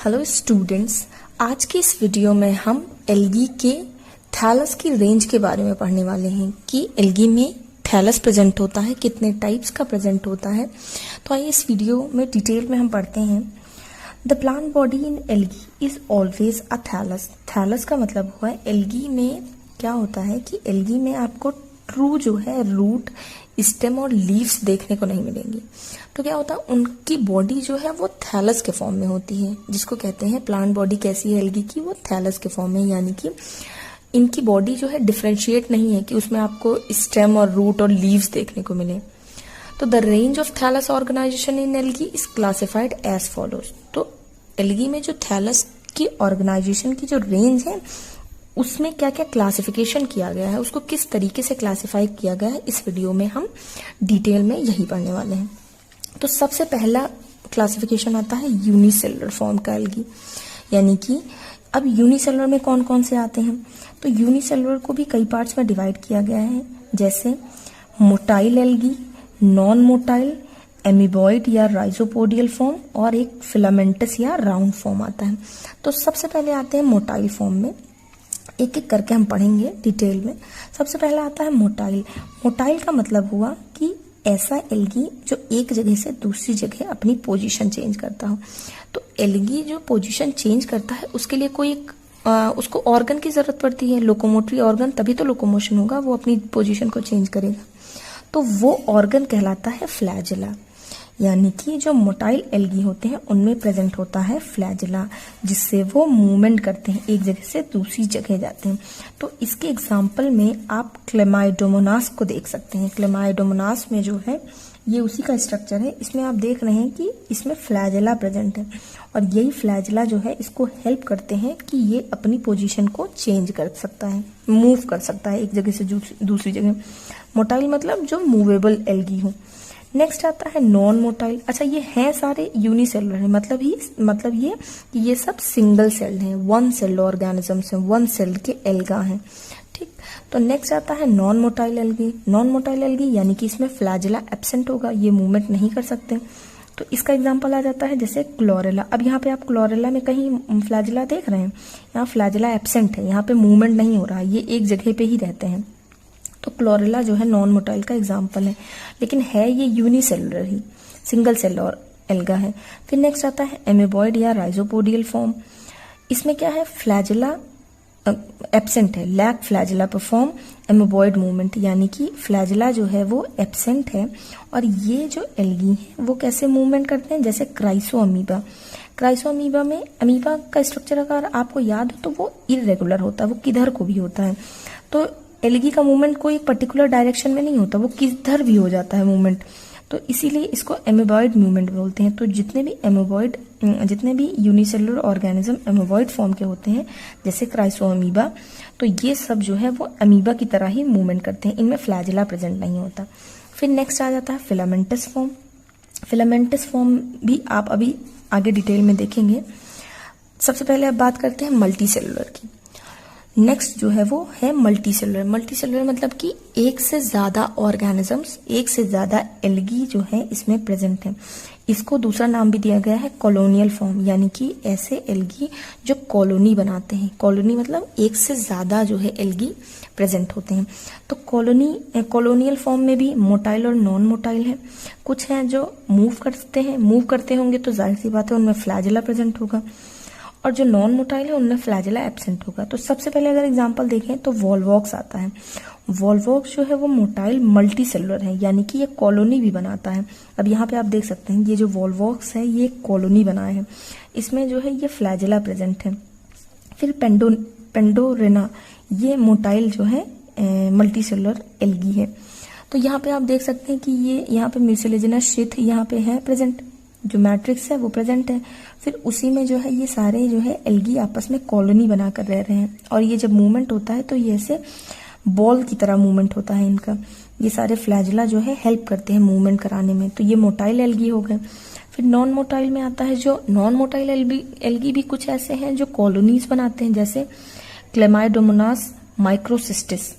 Hello students, आज की इस वीडियो में हम एल्गी के थैलस की रेंज के बारे में पढ़ने वाले हैं कि एल्गी में थैलस प्रेजेंट होता है, कितने टाइप्स का प्रेजेंट होता है। तो आइए इस वीडियो में डिटेल में हम पढ़ते हैं। The plant body in algae is always a thallus. Thallus का मतलब हुआ है एल्गी में क्या होता है कि एल्गी में आपको ट्रू जो है रूट, स्टेम और लीव्स देखने को नहीं मिलेंगी। तो क्या होता है, उनकी बॉडी जो है वो थैलस के फॉर्म में होती है, जिसको कहते हैं प्लांट बॉडी कैसी है एल्गी की, वो थैलस के फॉर्म में, यानी कि इनकी बॉडी जो है डिफरेंशिएट नहीं है कि उसमें आपको स्टेम और रूट और लीव्स देखने को मिले। तो the range of thallus organisation in algae is classified as follows. तो एल्गी में जो थैलस की ऑर्गेनाइजेशन की जो रेंज है उसमें क्या क्या क्लासिफिकेशन किया गया है, उसको किस तरीके से क्लासिफाई किया गया है, इस वीडियो में हम डिटेल में यही पढ़ने वाले हैं। तो सबसे पहला क्लासिफिकेशन आता है यूनिसेलुलर फॉर्म का एल्गी, यानी कि अब यूनिसेलुलर में कौन कौन से आते हैं। तो यूनिसेलुलर को भी कई पार्ट्स में डिवाइड किया गया है, जैसे motile algae, non motile, amoeboid या राइजोपोडियल फॉर्म, और एक फिलामेंटस या राउंड फॉर्म आता है। तो सबसे पहले आते हैं मोटाइल फॉर्म में, एक एक करके हम पढ़ेंगे डिटेल में। सबसे पहला आता है मोटाइल। मोटाइल का मतलब हुआ कि ऐसा एल्गी जो एक जगह से दूसरी जगह अपनी पोजीशन चेंज करता हो। तो एल्गी जो पोजीशन चेंज करता है उसके लिए कोई उसको ऑर्गन की जरूरत पड़ती है, लोकोमोटरी ऑर्गन, तभी तो लोकोमोशन होगा, वो अपनी पोजीशन को चेंज करेगा। तो वो ऑर्गन कहलाता है फ्लैजिला, यानी कि जो मोटाइल एल्गी होते हैं उनमें प्रेजेंट होता है फ्लैजिला, जिससे वो मूवमेंट करते हैं, एक जगह से दूसरी जगह जाते हैं। तो इसके एग्जाम्पल में आप क्लेमाइडोमोनास को देख सकते हैं। क्लेमाइडोमोनास में जो है ये उसी का स्ट्रक्चर है, इसमें आप देख रहे हैं कि इसमें फ्लैजिला प्रेजेंट है, और यही फ्लैजिला जो है इसको हेल्प करते हैं कि ये अपनी पोजीशन को चेंज कर सकता है, मूव कर सकता है एक जगह से दूसरी जगह। मोटाइल मतलब जो मूवेबल एल्गी हो। नेक्स्ट आता है नॉन मोटाइल। अच्छा, ये है सारे यूनिसेलुलर है, मतलब ये कि ये सब सिंगल सेल्ड हैं, वन सेल्ड ऑर्गेनिजम्स हैं, वन सेल्ड के एल्गा हैं। ठीक, तो नेक्स्ट आता है non motile algae. Non motile algae यानी कि इसमें फ्लैजिला एब्सेंट होगा, ये मूवमेंट नहीं कर सकते। तो इसका एग्जांपल आ जाता है जैसे क्लोरेला। अब यहाँ पे आप क्लोरेला में कहीं फ्लैजिला देख रहे हैं, यहाँ फ्लैजिला एब्सेंट है, यहाँ पे मूवमेंट नहीं हो रहा है, ये एक जगह पे ही रहते हैं। तो क्लोरेला जो है नॉन मोटाइल का एग्जाम्पल है, लेकिन है ये यूनिसेलुलर ही, सिंगल सेल और एल्गा है। फिर नेक्स्ट आता है एमीबॉइड या राइजोपोडियल फॉर्म। इसमें क्या है, फ्लैजिला एब्सेंट है, lack flagella perform amoeboid movement, यानी कि फ्लैजिला जो है वो एब्सेंट है, और ये जो एल्गी है वो कैसे मूवमेंट करते हैं, जैसे क्राइसोअमीबा। क्राइसोअमीबा में अमीबा का स्ट्रक्चर अगर आपको याद हो तो वो इरेगुलर होता है, वो किधर को भी होता है। तो एल्गी का मूवमेंट कोई पर्टिकुलर डायरेक्शन में नहीं होता, वो किधर भी हो जाता है मूवमेंट, तो इसीलिए इसको एमीबॉइड मूवमेंट बोलते हैं। तो जितने भी यूनिसेलुलर ऑर्गेनिज्म एमीबॉइड फॉर्म के होते हैं, जैसे क्राइसोअमीबा, तो ये सब जो है वो अमीबा की तरह ही मूवमेंट करते हैं, इनमें फ्लैजिला प्रेजेंट नहीं होता। फिर नेक्स्ट आ जाता है फिलामेंटस फॉर्म। फिलामेंटस फॉर्म भी आप अभी आगे डिटेल में देखेंगे। सबसे पहले अब बात करते हैं मल्टी सेलुलर की। नेक्स्ट जो है वो है मल्टी सेलुलर। मल्टी सेलुलर मतलब कि एक से ज्यादा ऑर्गेनिजम्स, एक से ज्यादा एल्गी जो है इसमें प्रेजेंट है। इसको दूसरा नाम भी दिया गया है कॉलोनियल फॉर्म, यानी कि ऐसे एल्गी जो कॉलोनी बनाते हैं। कॉलोनी मतलब एक से ज्यादा जो है एल्गी प्रेजेंट होते हैं। तो कॉलोनियल फॉर्म में भी मोटाइल और नॉन मोटाइल है। कुछ हैं जो मूव करते होंगे, तो जाहिर सी बात है उनमें फ्लैजिला प्रेजेंट होगा, और जो नॉन मोटाइल है उनमें फ्लैजिला एब्सेंट होगा। तो सबसे पहले अगर एग्जांपल देखें तो वॉल्वॉक्स आता है। वॉल्वॉक्स जो है वो मोटाइल मल्टी सेलुलर है, यानी कि ये कॉलोनी भी बनाता है। अब यहाँ पे आप देख सकते हैं ये जो वॉल्वॉक्स है ये कॉलोनी बनाया है, इसमें जो है ये फ्लैजिला प्रेजेंट है। फिर पेंडोरेना, ये मोटाइल जो है मल्टी सेलुलर एल्गी है। तो यहाँ पे आप देख सकते हैं कि ये यहाँ पे म्यूसिलेजिनस शीथ यहाँ पे है प्रेजेंट, जो मैट्रिक्स है वो प्रेजेंट है। फिर उसी में जो है ये सारे जो है एल्गी आपस में कॉलोनी बनाकर रह रहे हैं, और ये जब मूवमेंट होता है तो ये ऐसे बॉल की तरह मूवमेंट होता है इनका। ये सारे फ्लैजिला जो है हेल्प करते हैं मूवमेंट कराने में। तो ये मोटाइल एल्गी हो गए। फिर नॉन मोटाइल में आता है जो नॉन मोटाइल एल्गी भी कुछ ऐसे हैं जो कॉलोनीज बनाते हैं, जैसे क्लेमाइडोमोनास माइक्रोसिस्टिस।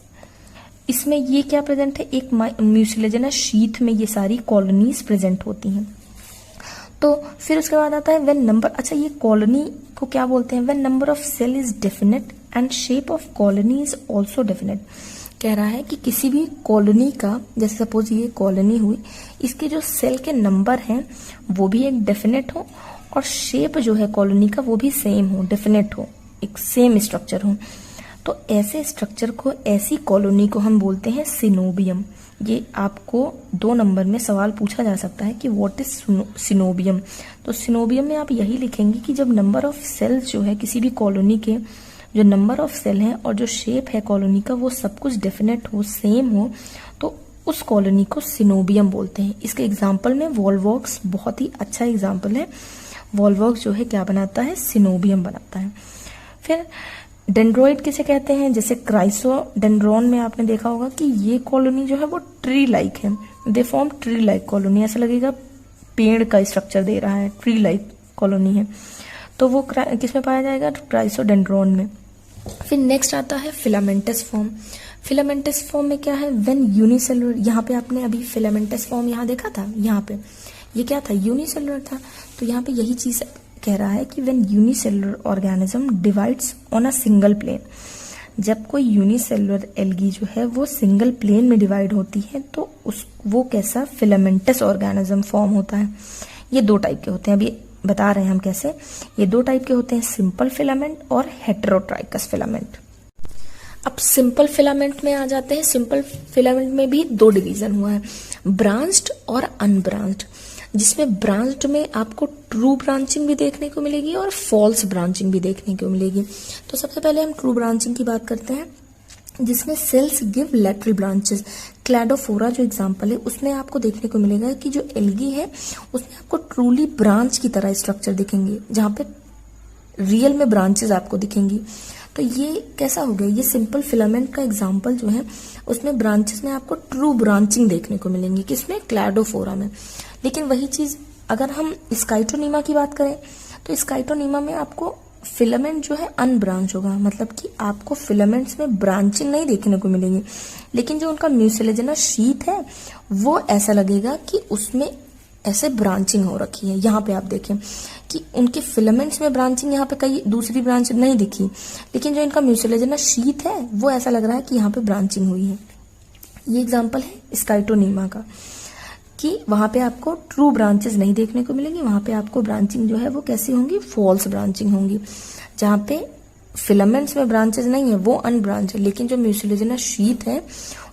इसमें ये क्या प्रेजेंट है, एक म्यूसिलेजिनस शीथ में ये सारी कॉलोनीज प्रेजेंट होती हैं। तो फिर उसके बाद आता है व्हेन नंबर, अच्छा ये कॉलोनी को क्या बोलते हैं, when number of cell is definite and shape of colony is also definite. कह रहा है कि किसी भी कॉलोनी का, जैसे सपोज ये कॉलोनी हुई, इसके जो सेल के नंबर हैं वो भी एक डेफिनेट हो और शेप जो है कॉलोनी का वो भी सेम हो, डेफिनेट हो, एक सेम स्ट्रक्चर हो। तो ऐसे स्ट्रक्चर को, ऐसी कॉलोनी को हम बोलते हैं सिनोबियम। ये आपको 2 नंबर में सवाल पूछा जा सकता है कि व्हाट इज सिनोबियम। तो सिनोबियम में आप यही लिखेंगे कि जब नंबर ऑफ सेल्स जो है किसी भी कॉलोनी के, जो नंबर ऑफ सेल हैं और जो शेप है कॉलोनी का वो सब कुछ डेफिनेट हो, सेम हो, तो उस कॉलोनी को सिनोबियम बोलते हैं। इसके एग्जाम्पल में वॉल्वॉक्स बहुत ही अच्छा एग्जाम्पल है। वॉल्वॉक्स जो है क्या बनाता है, सिनोबियम बनाता है। फिर डेंड्रोइड किसे कहते हैं, जैसे क्राइसोडेंड्रॉन में आपने देखा होगा कि ये कॉलोनी जो है वो ट्री लाइक है, they form tree like colony, ऐसा लगेगा पेड़ का स्ट्रक्चर दे रहा है, ट्री लाइक कॉलोनी है। तो वो किसमें पाया जाएगा, क्राइसोडेंड्रॉन में। फिर नेक्स्ट आता है फिलामेंटस फॉर्म। फिलामेंटस फॉर्म में क्या है, व्हेन यूनिसेलुलर, यहाँ पे आपने अभी फिलामेंटस फॉर्म यहाँ देखा था, यहाँ पे ये क्या था, यूनिसेलुलर था। तो यहाँ पे यही चीज कह रहा है कि when unicellular organism divides on a single plane, जब कोई यूनिसेलुलर एल्गी जो है वो सिंगल प्लेन में डिवाइड होती है तो वो कैसा फिलामेंटस ऑर्गेनिज्म फॉर्म होता है। ये 2 टाइप के होते हैं, अभी बता रहे हैं हम कैसे। ये 2 टाइप के होते हैं, सिंपल फिलामेंट और हेटेरोट्राइकस फिलामेंट। अब सिंपल फिलामेंट में आ जाते हैं। सिंपल फिलामेंट में भी 2 डिवीजन हुआ है, ब्रांच्ड और अनब्रांच्ड, जिसमें ब्रांच्ड में आपको ट्रू ब्रांचिंग भी देखने को मिलेगी और फॉल्स ब्रांचिंग भी देखने को मिलेगी। तो सबसे पहले हम ट्रू ब्रांचिंग की बात करते हैं, जिसमें cells give lateral branches. Cladophora जो एग्जांपल है उसमें आपको देखने को मिलेगा कि जो एल्गी है उसमें आपको ट्रूली ब्रांच की तरह स्ट्रक्चर दिखेंगे, जहां पे रियल में ब्रांचेस आपको दिखेंगी। तो ये कैसा हो गया, ये सिंपल फिलामेंट का एग्जांपल जो है उसमें ब्रांचेस में आपको ट्रू ब्रांचिंग देखने को मिलेंगी, किसमें, क्लैडोफोरा में। लेकिन वही चीज अगर हम स्काइटोनीमा की बात करें तो स्काइटोनीमा में आपको फिलामेंट जो है अनब्रांच होगा, मतलब कि आपको फिलामेंट्स में ब्रांचिंग नहीं देखने को मिलेगी, लेकिन जो उनका म्यूसिलेजिनस शीथ है वो ऐसा लगेगा कि उसमें ऐसे ब्रांचिंग हो रखी है। यहाँ पे आप देखें कि उनके फिलामेंट्स में ब्रांचिंग, यहाँ पे कई दूसरी ब्रांच नहीं दिखी, लेकिन जो इनका म्यूसिलेजिनस शीथ है वो ऐसा लग रहा है कि यहाँ पे ब्रांचिंग हुई है। ये एग्जाम्पल है स्काइटोनीमा का, कि वहां पे आपको ट्रू ब्रांचेस नहीं देखने को मिलेंगी, वहां पे आपको ब्रांचिंग जो है वो कैसी होंगी, फॉल्स ब्रांचिंग होंगी। जहां पे फिलामेंट्स में ब्रांचेस नहीं है वो अनब्रांच है, लेकिन जो म्यूसिलेजिनस शीथ है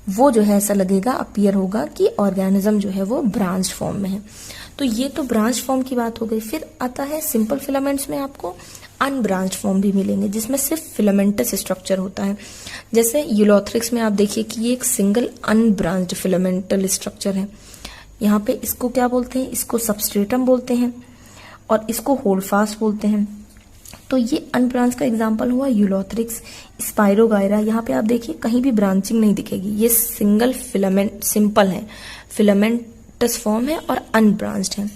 वो जो है ऐसा लगेगा, अपीयर होगा कि ऑर्गेनिज्म जो है वो ब्रांच फॉर्म में है। तो ये तो ब्रांच फॉर्म की बात हो गई। फिर आता है सिंपल फिलामेंट्स में आपको अनब्रांच फॉर्म भी मिलेंगे, जिसमें सिर्फ फिलामेंटस स्ट्रक्चर होता है। जैसे यूलोथ्रिक्स में आप देखिए कि ये एक सिंगल अनब्रांच्ड फिलामेंटल स्ट्रक्चर है। यहाँ पे इसको क्या बोलते हैं, इसको सबस्ट्रेटम बोलते हैं और इसको होल्डफास्ट बोलते हैं। तो ये अनब्रांच का एग्जांपल हुआ यूलोथ्रिक्स। स्पाइरोगायरा, यहाँ पे आप देखिए कहीं भी ब्रांचिंग नहीं दिखेगी, ये सिंगल फिलामेंट, सिंपल है, फिलामेंटस फॉर्म है और अनब्रांच्ड है।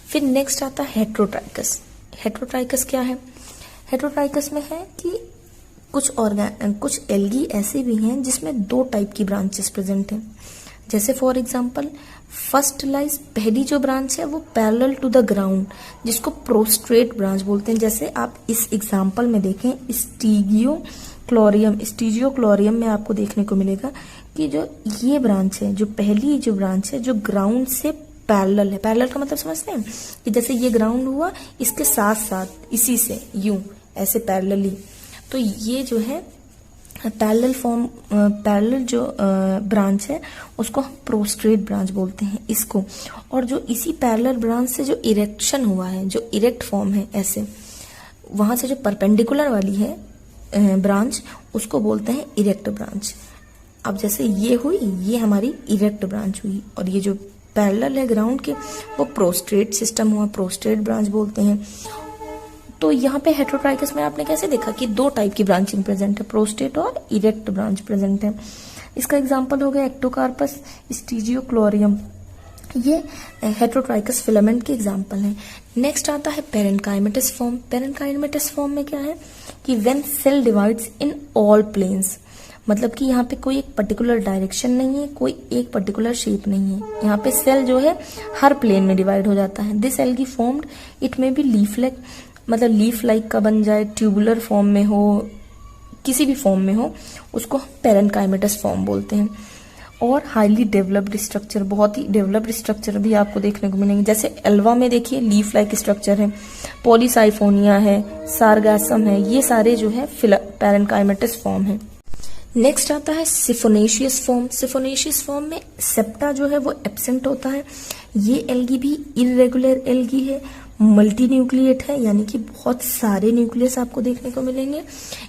फिर नेक्स्ट आता है हेटेरोट्राइकस। हेटेरोट्राइकस क्या है, हेटेरोट्राइकस में है कि कुछ एल्गी ऐसे भी हैं जिसमें 2 टाइप की ब्रांचेस प्रेजेंट हैं। जैसे फॉर एग्जाम्पल फर्स्ट लाइज, पहली जो ब्रांच है वो पैरेलल टू द ग्राउंड, जिसको प्रोस्ट्रेट ब्रांच बोलते हैं। जैसे आप इस एग्जाम्पल में देखें स्टीजियोक्लोरियम में आपको देखने को मिलेगा कि जो ये ब्रांच है, जो पहली जो ब्रांच है जो ग्राउंड से पैरेलल है। पैरेलल का मतलब समझते हैं कि जैसे ये ग्राउंड हुआ इसके साथ साथ इसी से यूं ऐसे पैरेलली, तो ये जो है पैरेलल जो ब्रांच है उसको हम प्रोस्ट्रेट ब्रांच बोलते हैं इसको। और जो इसी पैरेलल ब्रांच से जो इरेक्शन हुआ है, जो इरेक्ट फॉर्म है ऐसे, वहां से जो परपेंडिकुलर वाली है ब्रांच उसको बोलते हैं इरेक्ट ब्रांच। अब जैसे ये हुई, ये हमारी इरेक्ट ब्रांच हुई, और ये जो पैरेलल है ग्राउंड के वो प्रोस्ट्रेट सिस्टम हुआ, प्रोस्ट्रेट ब्रांच बोलते हैं। तो यहाँ पे हेटेरोट्राइकस में आपने कैसे देखा कि 2 टाइप की ब्रांचिंग प्रेजेंट है, प्रोस्टेट और इरेक्ट ब्रांच प्रेजेंट है। इसका एग्जांपल हो गया एक्टोकार्पस, स्टीजियोक्लोरियम, ये हेटेरोट्राइकस फिलामेंट के एग्जांपल हैं। नेक्स्ट आता है पेरेन्काइमेटस फॉर्म। पेरेन्काइमेटस फॉर्म में क्या है कि when cell divides in all planes, मतलब कि यहाँ पे कोई एक पर्टिकुलर डायरेक्शन नहीं है, कोई एक पर्टिकुलर शेप नहीं है। यहाँ पे सेल जो है हर प्लेन में डिवाइड हो जाता है। This algae formed it may be leaf like, मतलब लीफ लाइक का बन जाए, ट्यूबुलर फॉर्म में हो, किसी भी फॉर्म में हो, उसको पेरेन्काइमेटस फॉर्म बोलते हैं। और हाईली डेवलप्ड स्ट्रक्चर, बहुत ही डेवलप्ड स्ट्रक्चर भी आपको देखने को मिलेंगे। जैसे एल्वा में देखिए लीफ लाइक स्ट्रक्चर है, पॉलीसाइफोनिया है, सारगासम है, ये सारे जो है पेरेन्काइमेटस फॉर्म है। नेक्स्ट आता है सिफोनेशियस फॉर्म। सिफोनेशियस फॉर्म में सेप्टा जो है वो एब्सेंट होता है। ये एल्गी भी इरेगुलर एल्गी है, मल्टी न्यूक्लिएट है, यानी कि बहुत सारे न्यूक्लियस आपको देखने को मिलेंगे।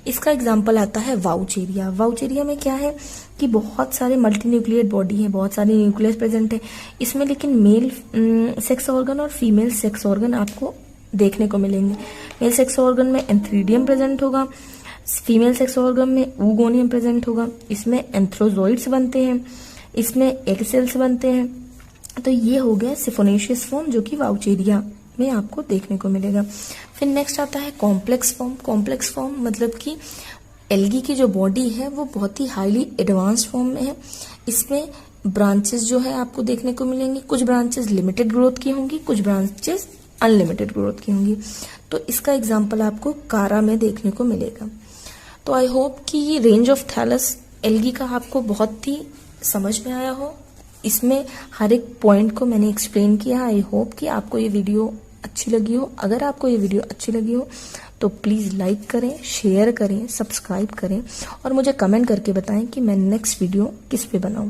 इसका एग्जांपल आता है वाउचेरिया। वाउचेरिया में क्या है कि बहुत सारे मल्टी न्यूक्लिएट बॉडी है, बहुत सारे न्यूक्लियस प्रेजेंट है इसमें, लेकिन मेल सेक्स ऑर्गन और फीमेल सेक्स ऑर्गन आपको देखने को मिलेंगे। मेल सेक्स ऑर्गन में एंथ्रीडियम प्रेजेंट होगा, फीमेल सेक्स ऑर्गन में ऊगोनियम प्रेजेंट होगा। इसमें एंथ्रोजोइड्स बनते हैं, इसमें एग सेल्स बनते हैं। तो ये हो गया सिफोनेशियस फॉर्म, जो कि वाउचेरिया में आपको देखने को मिलेगा। फिर नेक्स्ट आता है कॉम्प्लेक्स फॉर्म। कॉम्प्लेक्स फॉर्म मतलब कि एल्गी की जो बॉडी है वो बहुत ही हाईली एडवांस्ड फॉर्म में है। इसमें ब्रांचेस जो है आपको देखने को मिलेंगे, कुछ ब्रांचेस लिमिटेड ग्रोथ की होंगी, कुछ ब्रांचेस अनलिमिटेड ग्रोथ की होंगी। तो इसका एग्जाम्पल आपको कारा में देखने को मिलेगा। तो आई होप कि ये रेंज ऑफ थैलस एल्गी का आपको बहुत ही समझ में आया हो। इसमें हर एक पॉइंट को मैंने एक्सप्लेन किया। आई होप कि आपको ये वीडियो अच्छी लगी हो। अगर आपको ये वीडियो अच्छी लगी हो तो प्लीज़ लाइक करें, शेयर करें, सब्सक्राइब करें और मुझे कमेंट करके बताएं कि मैं नेक्स्ट वीडियो किस पे बनाऊं।